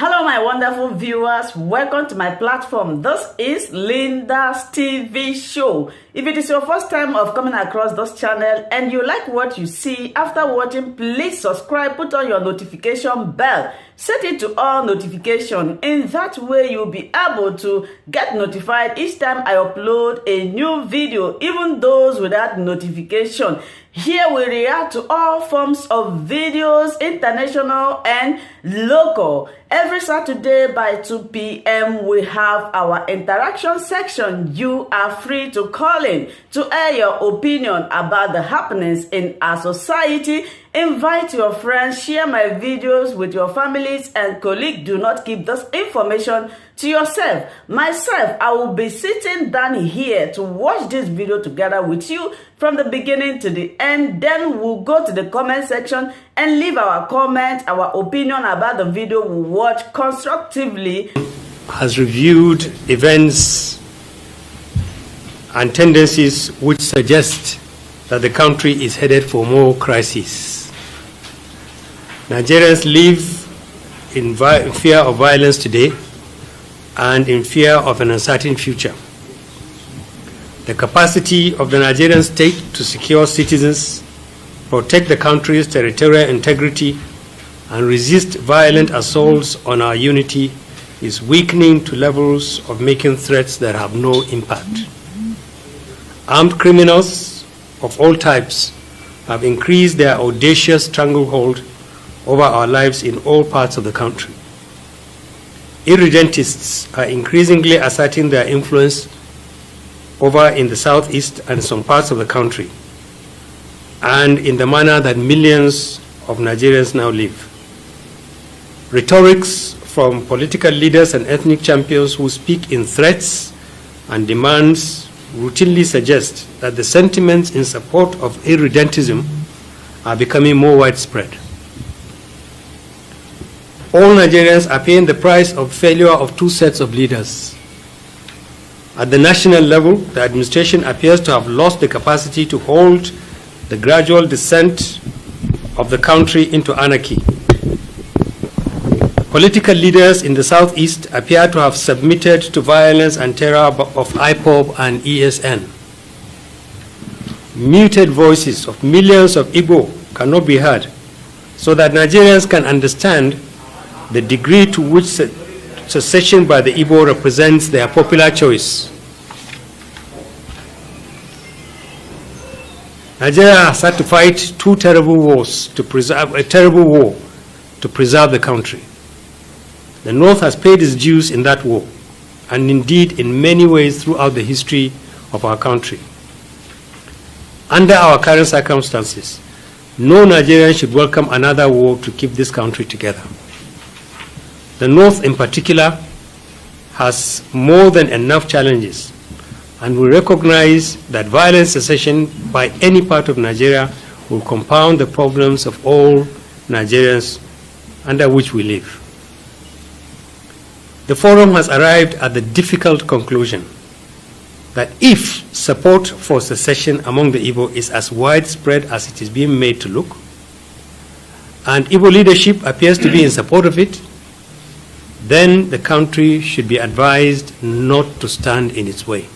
Hello my wonderful viewers, welcome to my platform. This is Linda's TV show. If it is your first time of coming across this channel and you like what you see after watching, please subscribe, put on your notification bell, set it to all notification. In that way you'll be able to get notified each time I upload a new video, even those without notification. Here we react to all forms of videos, international and local. Every Saturday by 2 p.m. we have our interaction section. You are free to call in to air your opinion about the happenings in our society. Invite your friends, share my videos with your families and colleagues. Do not keep this information to yourself. Myself, I will be sitting down here to watch this video together with you from the beginning to the end. Then we'll go to the comment section and leave our comment, our opinion about the video we watch constructively. Has reviewed events and tendencies which suggest that the country is headed for more crises. Nigerians live in fear of violence today and in fear of an uncertain future. The capacity of the Nigerian state to secure citizens, protect the country's territorial integrity, and resist violent assaults on our unity is weakening to levels of making threats that have no impact. Armed criminals of all types have increased their audacious stranglehold over our lives in all parts of the country. Irredentists are increasingly asserting their influence over in the southeast and some parts of the country, and in the manner that millions of Nigerians now live. Rhetorics from political leaders and ethnic champions who speak in threats and demands routinely suggest that the sentiments in support of irredentism are becoming more widespread. All Nigerians are paying the price of failure of two sets of leaders. At the national level, the administration appears to have lost the capacity to hold the gradual descent of the country into anarchy. Political leaders in the southeast appear to have submitted to violence and terror of IPOB and ESN. Muted voices of millions of Igbo cannot be heard, so that Nigerians can understand the degree to which secession by the Igbo represents their popular choice. Nigeria has had to fight two terrible wars to preserve the country. The North has paid its dues in that war, and indeed in many ways throughout the history of our country. Under our current circumstances, no Nigerian should welcome another war to keep this country together. The North in particular has more than enough challenges, and we recognize that violent secession by any part of Nigeria will compound the problems of all Nigerians under which we live. The forum has arrived at the difficult conclusion that if support for secession among the Igbo is as widespread as it is being made to look, and Igbo leadership appears to be in support of it, then the country should be advised not to stand in its way.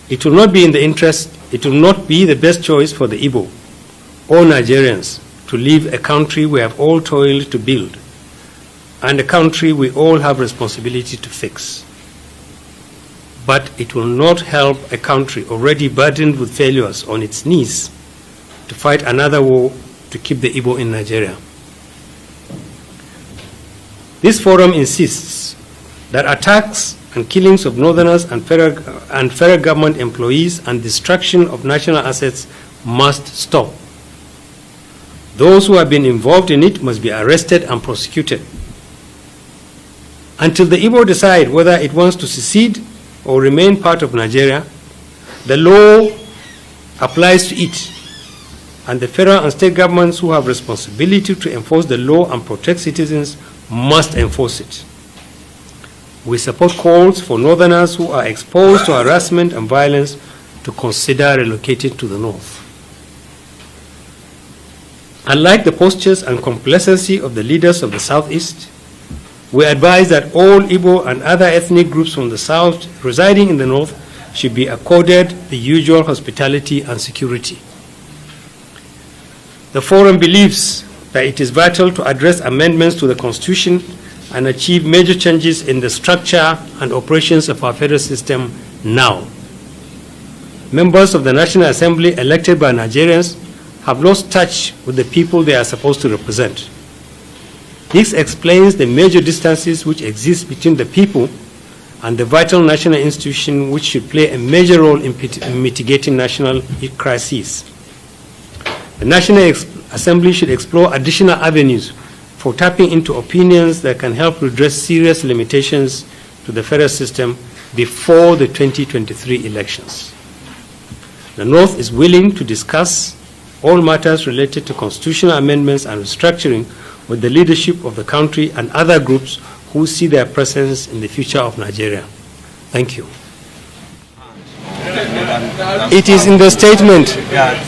It will not be the best choice for the Igbo or Nigerians to leave a country we have all toiled to build, and a country we all have responsibility to fix. But it will not help a country already burdened with failures on its knees to fight another war to keep the Igbo in Nigeria. This forum insists that attacks and killings of northerners and federal government employees and destruction of national assets must stop. Those who have been involved in it must be arrested and prosecuted. Until the Igbo decide whether it wants to secede or remain part of Nigeria, the law applies to it, and the federal and state governments who have responsibility to enforce the law and protect citizens must enforce it. We support calls for northerners who are exposed to harassment and violence to consider relocating to the north. Unlike the postures and complacency of the leaders of the Southeast, we advise that all Igbo and other ethnic groups from the South residing in the North should be accorded the usual hospitality and security. The Forum believes that it is vital to address amendments to the Constitution and achieve major changes in the structure and operations of our federal system now. Members of the National Assembly elected by Nigerians have lost touch with the people they are supposed to represent. This explains the major distances which exist between the people and the vital national institution which should play a major role in mitigating national crises. The National Assembly should explore additional avenues for tapping into opinions that can help redress serious limitations to the federal system before the 2023 elections. The North is willing to discuss all matters related to constitutional amendments and restructuring with the leadership of the country and other groups who see their presence in the future of Nigeria. Thank you. It is in the statement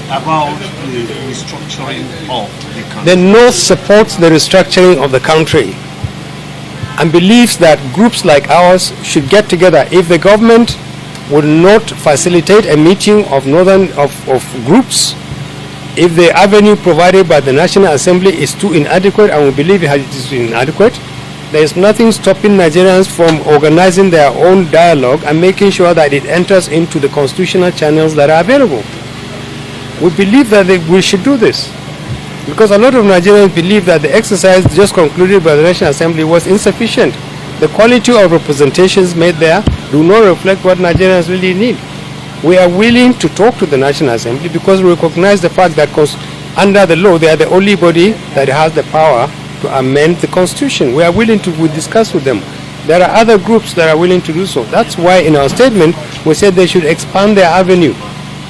about the restructuring of the country. The North supports the restructuring of the country and believes that groups like ours should get together. If the government would not facilitate a meeting of groups, if the avenue provided by the National Assembly is too inadequate, and we believe it is inadequate, there is nothing stopping Nigerians from organizing their own dialogue and making sure that it enters into the constitutional channels that are available. We believe that we should do this because a lot of Nigerians believe that the exercise just concluded by the National Assembly was insufficient. The quality of representations made there do not reflect what Nigerians really need. We are willing to talk to the National Assembly because we recognize the fact that under the law, they are the only body that has the power to amend the Constitution. We are willing to discuss with them. There are other groups that are willing to do so. That's why in our statement, we said they should expand their avenue.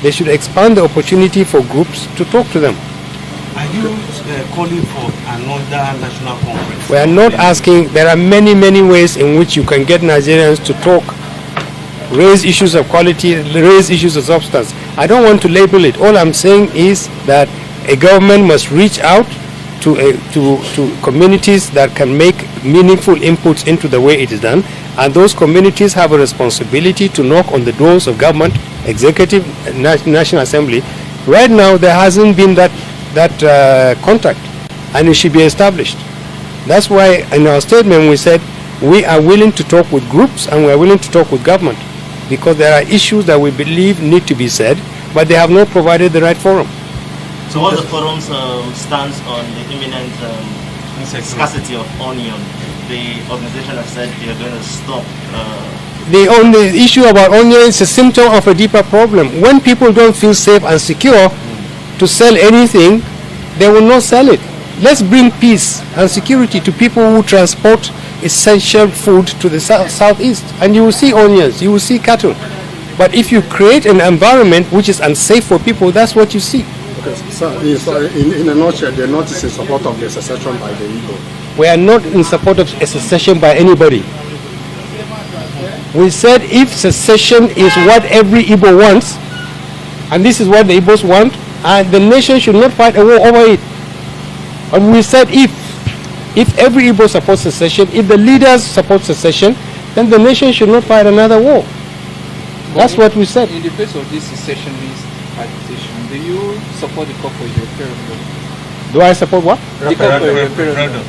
They should expand the opportunity for groups to talk to them. Are you calling for another national conference? We are not asking. There are many, many ways in which you can get Nigerians to talk, raise issues of quality, raise issues of substance. I don't want to label it. All I'm saying is that a government must reach out to communities that can make meaningful inputs into the way it is done, and those communities have a responsibility to knock on the doors of government, executive, National Assembly. Right now, there hasn't been that contact, and it should be established. That's why in our statement we said we are willing to talk with groups and we are willing to talk with government, because there are issues that we believe need to be said, but they have not provided the right forum. So what's the forum's stance on the imminent scarcity of onion? The organization has said they are going to stop. The issue about onion is a symptom of a deeper problem. When people don't feel safe and secure to sell anything, they will not sell it. Let's bring peace and security to people who transport essential food to the southeast, and you will see onions, you will see cattle. But if you create an environment which is unsafe for people, that's what you see. Okay, so in a nutshell, the North is in support of the secession by the Igbo. We are not in support of a secession by anybody. We said if secession is what every Igbo wants, and this is what the Igbos want, and the nation should not fight a war over it. And we said if every Igbo supports secession, if the leaders support secession, then the nation should not fight another war. That's what we said. In the face of this secessionist agitation, do you support the call for a referendum? Do I support what? The call for a referendum.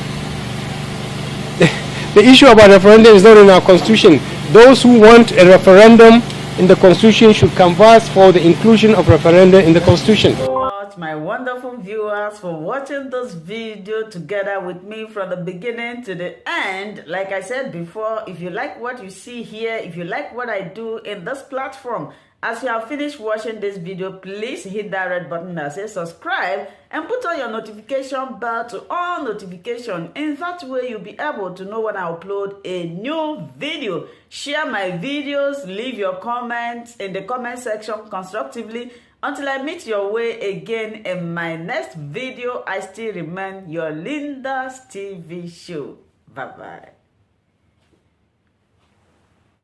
The issue about referendum is not in our constitution. Those who want a referendum in the constitution should canvass for the inclusion of referendum in the constitution. My wonderful viewers, for watching this video together with me from the beginning to the end. Like I said before, if you like what you see here, if you like what I do in this platform, as you have finished watching this video, please hit that red button that says subscribe and put on your notification bell to all notification. In that way, you'll be able to know when I upload a new video. Share my videos, leave your comments in the comment section constructively. Until I meet your way again in my next video, I still remain your Linda's TV show. Bye-bye.